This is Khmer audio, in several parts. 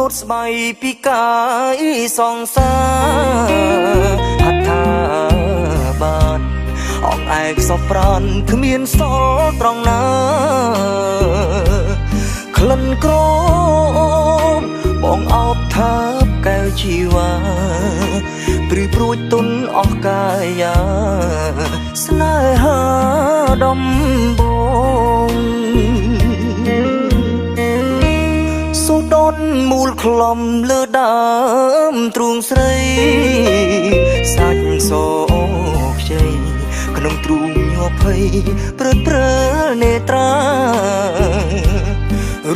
តស្បៃពីកាយសងសាហដ្ឋាបានអងឯកសពប្រានគ្មានសល់ត្រង់ណាក្លិនក្រមបងអោបថាបកែវជីវ៉ាព្រឺព្រួយទុនអស់កាយាស្នេហាដំបងសូដនមូលខ្លំលើដើមទ្រូងស្រីសាច់សោខ្ចីក្នុងទ្រូងញ័រភ័យព្រឺព្រើនេត្រា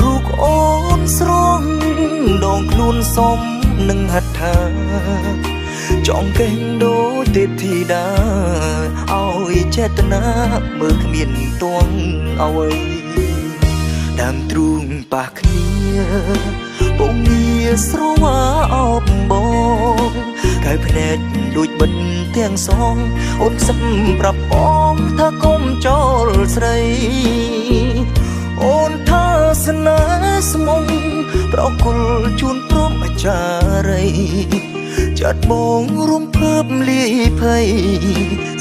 រូបអូនស្រងដងខ្លួនសំនឹងហដ្ឋាចង់កេងដូចទេពធីតាឲ្យចេតនាមើលគ្មានទងអ្វីដើមទ្រូងប៉ះគ្នាពងងារស្រវាអបបងកែភ្នែកដូចបិទទាំងសងអូនសឹកប្រាប់បងថាកុំចោលស្រីអូនថាស្នេហ៍ស្មុំប្រគល់ជូនព្រមអាចារ្យចាត់បងរួមភើបលាយភ័យ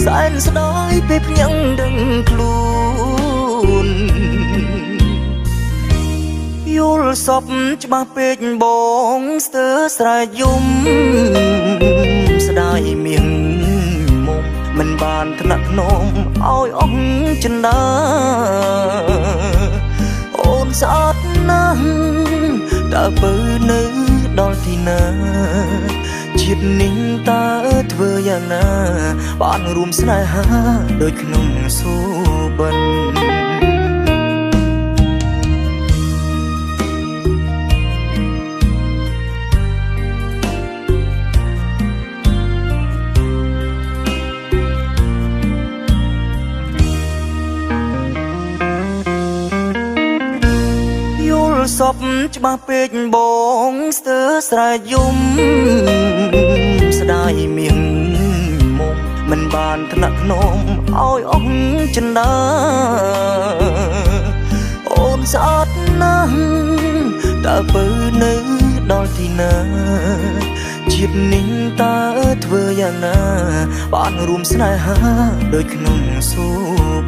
សែនស្ដាយពេលភ្ញាំងដឹងខ្លួនយល់សពច្បាស់ពេកបងស្ទើរស្រែកយំស្ដាយមៀងមុំមិនបានថ្នាក់ធ្នមឲ្យអស់ចិន្តាអូនស្អាតណាស់តើបើនៅដល់ទីណាជាតិនេះតើធ្វើយ៉ាងណាបានរួមស្នេហាដូចក្នុងសូបិនសពច្បាស់ពេកបងស្ទើរស្រែកយំស្ដាយមៀងមុំមិនបានថ្នាក់ធ្នមឲ្យអស់ចិន្តាអូនស្អាតណាស់តើបើនៅដល់ទីណាជាតិនេះតើធ្វើយ៉ាងណាបានរួមស្នេហាដូចក្នុងសូ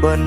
បិន